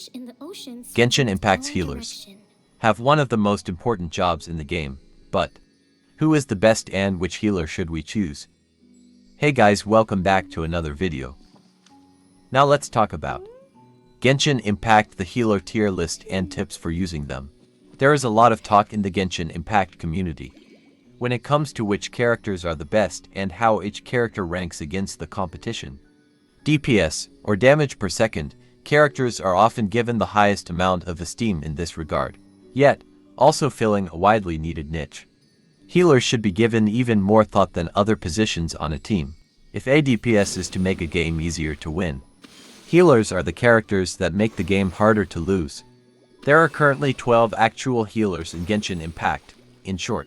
Genshin Impact's healers have one of the most important jobs in the game, but who is the best and which healer should we choose? Hey guys, welcome back to another video. Now let's talk about Genshin Impact, the healer tier list and tips for using them. There is a lot of talk in the Genshin Impact community when it comes to which characters are the best and how each character ranks against the competition. DPS, or damage per second, characters are often given the highest amount of esteem in this regard, yet also filling a widely needed niche. Healers should be given even more thought than other positions on a team, if a DPS is to make a game easier to win. Healers are the characters that make the game harder to lose. There are currently 12 actual healers in Genshin Impact. In short,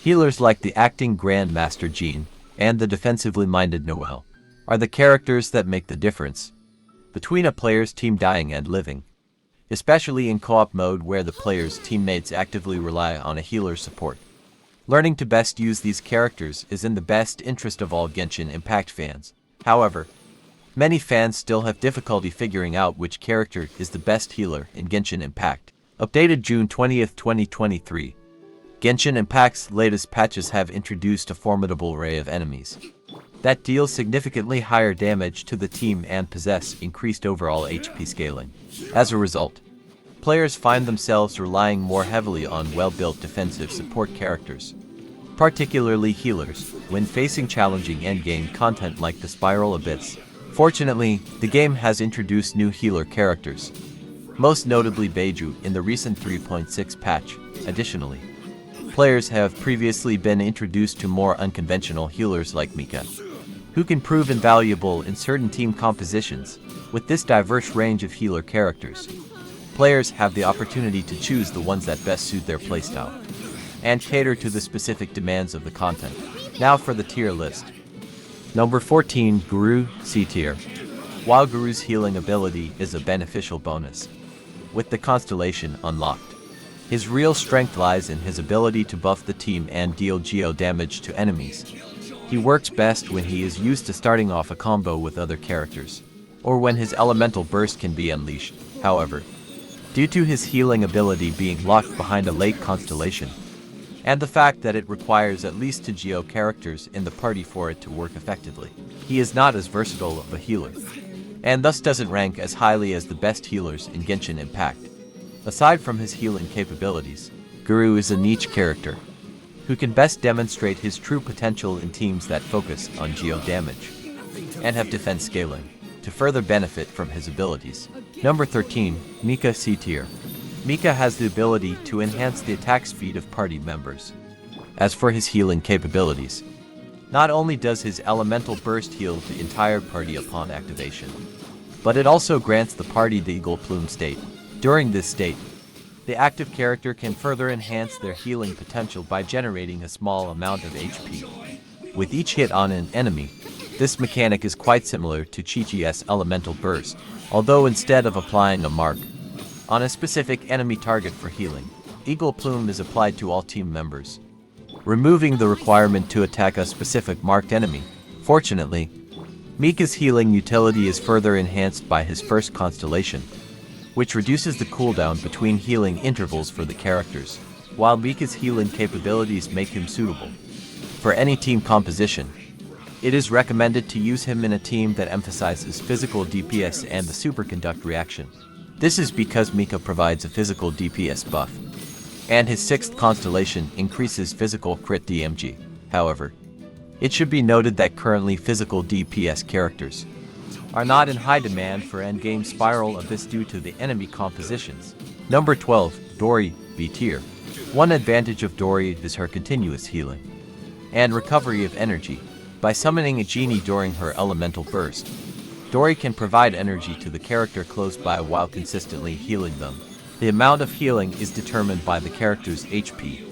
healers like the acting Grandmaster Jean and the defensively minded Noelle are the characters that make the difference between a player's team dying and living, especially in co-op mode where the player's teammates actively rely on a healer's support. Learning to best use these characters is in the best interest of all Genshin Impact fans. However, many fans still have difficulty figuring out which character is the best healer in Genshin Impact. Updated June 20th, 2023. Genshin Impact's latest patches have introduced a formidable array of enemies that deal significantly higher damage to the team and possess increased overall HP scaling. As a result, players find themselves relying more heavily on well-built defensive support characters, particularly healers, when facing challenging endgame content like the Spiral Abyss. Fortunately, the game has introduced new healer characters, most notably Beiju in the recent 3.6 patch. Additionally, players have previously been introduced to more unconventional healers like Mika, who can prove invaluable in certain team compositions. With this diverse range of healer characters, players have the opportunity to choose the ones that best suit their playstyle and cater to the specific demands of the content. Now for the tier list. Number 14, Guru, C tier. While Guru's healing ability is a beneficial bonus, with the constellation unlocked, his real strength lies in his ability to buff the team and deal geo damage to enemies. He works best when he is used to starting off a combo with other characters, or when his elemental burst can be unleashed. However, due to his healing ability being locked behind a late constellation, and the fact that it requires at least 2 Geo characters in the party for it to work effectively, he is not as versatile of a healer, and thus doesn't rank as highly as the best healers in Genshin Impact. Aside from his healing capabilities, Guru is a niche character who can best demonstrate his true potential in teams that focus on geo damage and have defense scaling to further benefit from his abilities. Number 13, Mika, C tier. Mika has the ability to enhance the attack speed of party members. As for his healing capabilities, not only does his elemental burst heal the entire party upon activation, but it also grants the party the Eagle Plume state. During this state, the active character can further enhance their healing potential by generating a small amount of HP with each hit on an enemy. This mechanic is quite similar to Chi-Chi's elemental burst, although instead of applying a mark on a specific enemy target for healing, Eagle Plume is applied to all team members, removing the requirement to attack a specific marked enemy. Fortunately, Mika's healing utility is further enhanced by his first constellation, which reduces the cooldown between healing intervals for the characters, while Mika's healing capabilities make him suitable for any team composition. It is recommended to use him in a team that emphasizes physical DPS and the superconduct reaction. This is because Mika provides a physical DPS buff, and his 6th constellation increases physical crit DMG. However, it should be noted that currently physical DPS characters are not in high demand for endgame Spiral Abyss due to the enemy compositions. Number 12, Dori, B tier. One advantage of Dori is her continuous healing and recovery of energy. By summoning a genie during her elemental burst, Dori can provide energy to the character close by while consistently healing them. The amount of healing is determined by the character's HP,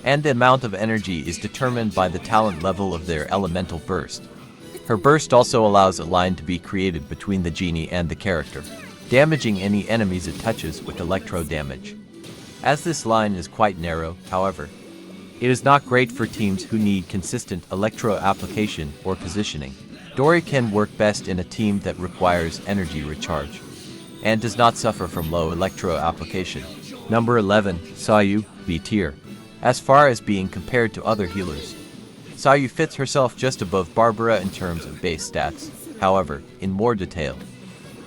and the amount of energy is determined by the talent level of their elemental burst. Her burst also allows a line to be created between the genie and the character, damaging any enemies it touches with electro damage. As this line is quite narrow, however, it is not great for teams who need consistent electro application or positioning. Dori can work best in a team that requires energy recharge, and does not suffer from low electro application. Number 11, Sayu, B tier. As far as being compared to other healers, Sayu fits herself just above Barbara in terms of base stats, however, in more detail.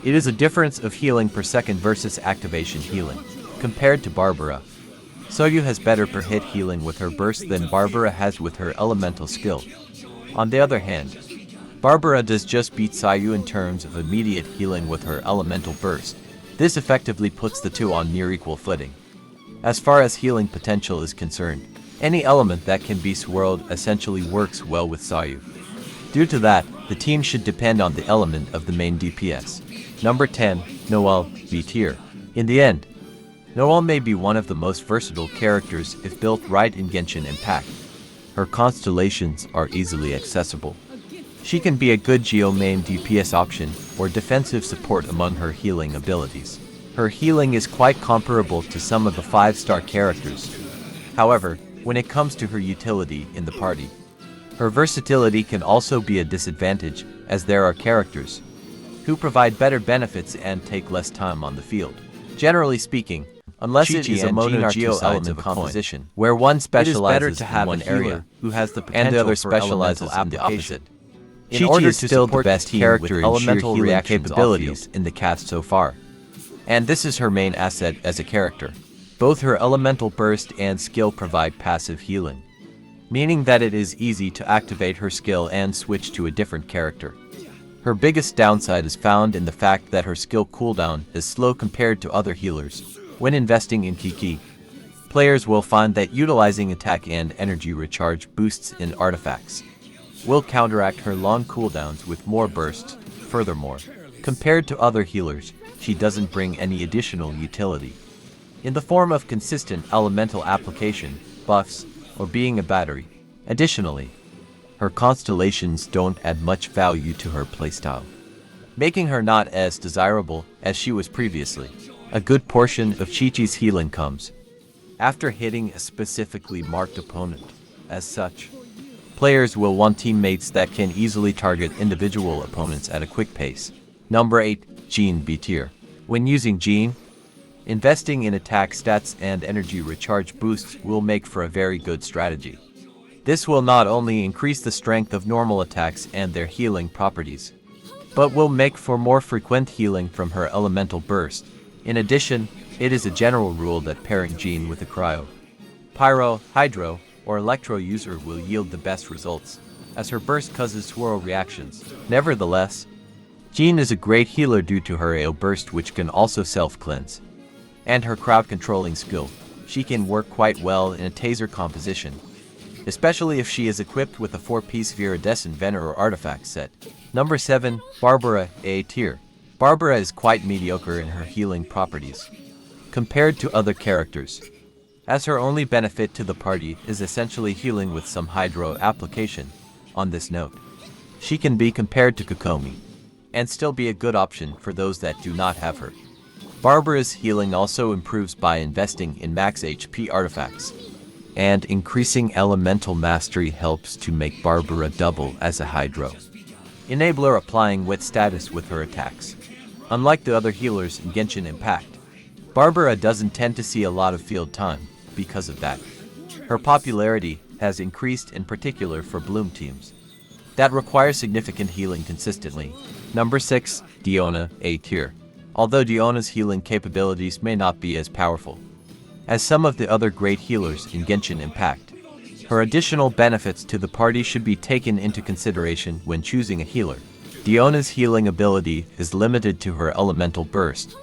It is a difference of healing per second versus activation healing. Compared to Barbara, Sayu has better per hit healing with her burst than Barbara has with her elemental skill. On the other hand, Barbara does just beat Sayu in terms of immediate healing with her elemental burst. This effectively puts the two on near equal footing. As far as healing potential is concerned, any element that can be swirled essentially works well with Sayu. Due to that, the team should depend on the element of the main DPS. Number 10, Noelle, B tier. In the end, Noelle may be one of the most versatile characters if built right in Genshin Impact. Her constellations are easily accessible. She can be a good Geo main DPS option or defensive support among her healing abilities. Her healing is quite comparable to some of the 5-star characters. However, when it comes to her utility in the party, her versatility can also be a disadvantage, as there are characters who provide better benefits and take less time on the field. Generally speaking, unless it is a mono-geo element composition, where one specializes in one area who has the potential and the other specializes in the opposite. In order to still the best character in elemental reaction capabilities in the cast so far, and this is her main asset as a character. Both her elemental burst and skill provide passive healing, meaning that it is easy to activate her skill and switch to a different character. Her biggest downside is found in the fact that her skill cooldown is slow compared to other healers. When investing in Kiki, players will find that utilizing attack and energy recharge boosts in artifacts will counteract her long cooldowns with more bursts. Furthermore, compared to other healers, she doesn't bring any additional utility in the form of consistent elemental application, buffs, or being a battery. Additionally, her constellations don't add much value to her playstyle, making her not as desirable as she was previously. A good portion of Chi-Chi's healing comes after hitting a specifically marked opponent. As such, players will want teammates that can easily target individual opponents at a quick pace. Number 8, Jean, B tier. When using Jean, investing in attack stats and energy recharge boosts will make for a very good strategy. This will not only increase the strength of normal attacks and their healing properties, but will make for more frequent healing from her elemental burst. In addition, it is a general rule that pairing Jean with a Cryo, Pyro, Hydro, or Electro user will yield the best results, as her burst causes swirl reactions. Nevertheless, Jean is a great healer due to her AO burst, which can also self-cleanse, and her crowd controlling skill. She can work quite well in a taser composition, especially if she is equipped with a 4-piece Viridescent Venerer artifact set. Number 7, Barbara, A tier. Barbara is quite mediocre in her healing properties compared to other characters, as her only benefit to the party is essentially healing with some hydro application. On this note, she can be compared to Kokomi, and still be a good option for those that do not have her. Barbara's healing also improves by investing in max HP artifacts, and increasing elemental mastery helps to make Barbara double as a hydro enabler, applying wet status with her attacks. Unlike the other healers in Genshin Impact, Barbara doesn't tend to see a lot of field time. Because of that, her popularity has increased, in particular for Bloom teams that require significant healing consistently. Number 6, Diona, A tier. Although Diona's healing capabilities may not be as powerful as some of the other great healers in Genshin Impact, her additional benefits to the party should be taken into consideration when choosing a healer. Diona's healing ability is limited to her elemental burst,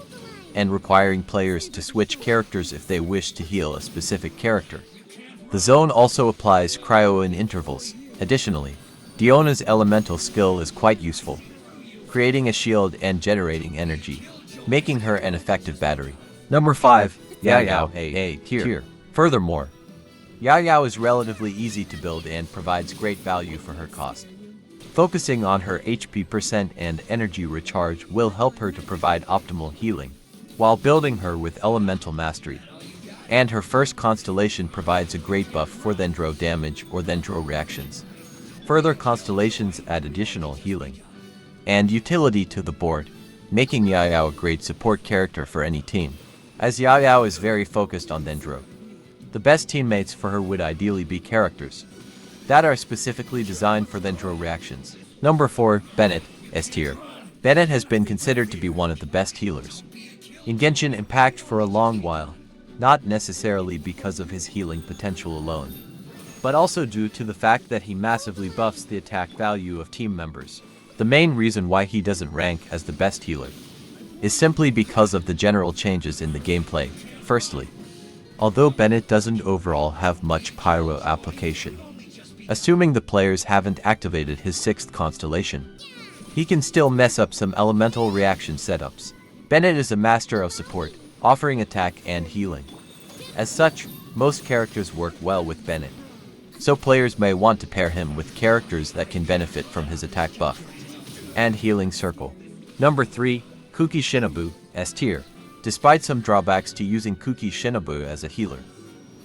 and requiring players to switch characters if they wish to heal a specific character. The zone also applies cryo in intervals. Additionally, Diona's elemental skill is quite useful, creating a shield and generating energy, making her an effective battery. Number 5, Yaoyao, A tier. Furthermore, Yaoyao is relatively easy to build and provides great value for her cost. Focusing on her HP percent and energy recharge will help her to provide optimal healing, while building her with elemental mastery. And her first constellation provides a great buff for Dendro damage or Dendro reactions. Further constellations add additional healing and utility to the board. making Yao a great support character for any team, as Yao is very focused on Dendro. The best teammates for her would ideally be characters that are specifically designed for Dendro reactions. Number 4. Bennett, S tier. Bennett has been considered to be one of the best healers in Genshin Impact for a long while, not necessarily because of his healing potential alone, but also due to the fact that he massively buffs the attack value of team members. The main reason why he doesn't rank as the best healer is simply because of the general changes in the gameplay. Firstly, although Bennett doesn't overall have much pyro application, assuming the players haven't activated his 6th constellation, he can still mess up some elemental reaction setups. Bennett is a master of support, offering attack and healing. As such, most characters work well with Bennett, so players may want to pair him with characters that can benefit from his attack buff and healing circle. Number 3. Kuki Shinobu, S tier. Despite some drawbacks to using Kuki Shinobu as a healer,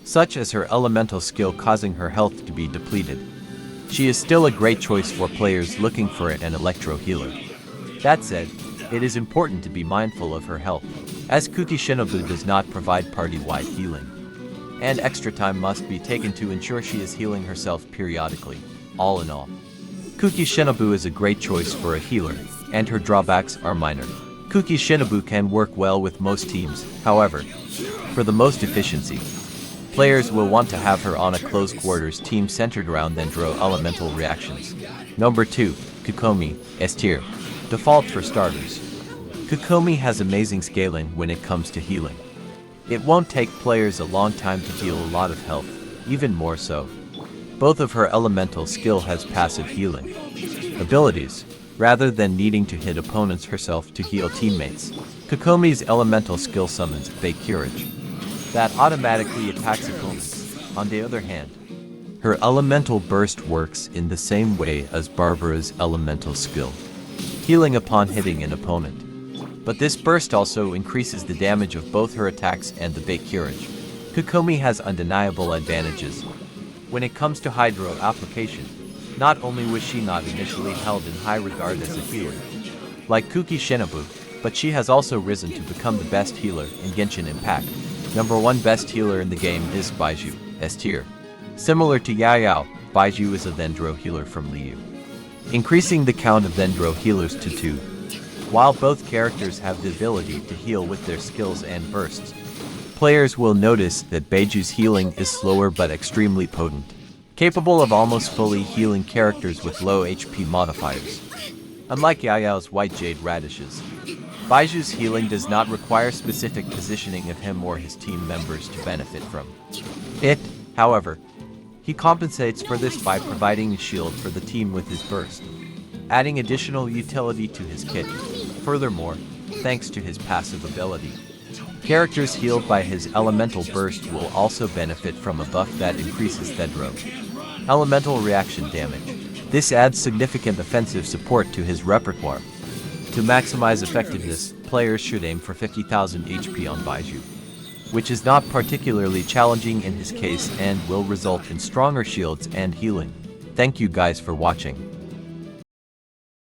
such as her elemental skill causing her health to be depleted, she is still a great choice for players looking for an electro healer. That said, it is important to be mindful of her health, as Kuki Shinobu does not provide party-wide healing, and extra time must be taken to ensure she is healing herself periodically. All in all, Kuki Shinobu is a great choice for a healer, and her drawbacks are minor. Kuki Shinobu can work well with most teams, however, for the most efficiency, players will want to have her on a close quarters team centered around Dendro elemental reactions. Number 2. Kokomi, S tier. Default for starters. Kokomi has amazing scaling when it comes to healing. It won't take players a long time to heal a lot of health, even more so. Both of her elemental skill has passive healing abilities, rather than needing to hit opponents herself to heal teammates. Kokomi's elemental skill summons Fake Courage that automatically attacks opponents. On the other hand, her elemental burst works in the same way as Barbara's elemental skill, healing upon hitting an opponent. But this burst also increases the damage of both her attacks and the Fake Courage. Kokomi has undeniable advantages when it comes to hydro application. Not only was she not initially held in high regard as a healer, like Kuki Shinobu, but she has also risen to become the best healer in Genshin Impact. Number 1 best healer in the game is Baizhu, S tier. Similar to Yao, Baizhu is a Dendro healer from Liu, increasing the count of Dendro healers to 2. While both characters have the ability to heal with their skills and bursts, players will notice that Baiju's healing is slower but extremely potent, capable of almost fully healing characters with low HP modifiers. Unlike Yao's White Jade radishes, Baiju's healing does not require specific positioning of him or his team members to benefit from it. However, he compensates for this by providing a shield for the team with his burst, adding additional utility to his kit. Furthermore, thanks to his passive ability, characters healed by his elemental burst will also benefit from a buff that increases Dendro elemental reaction damage. This adds significant offensive support to his repertoire. To maximize effectiveness, players should aim for 50,000 HP on Baizhu, which is not particularly challenging in his case and will result in stronger shields and healing. Thank you guys for watching.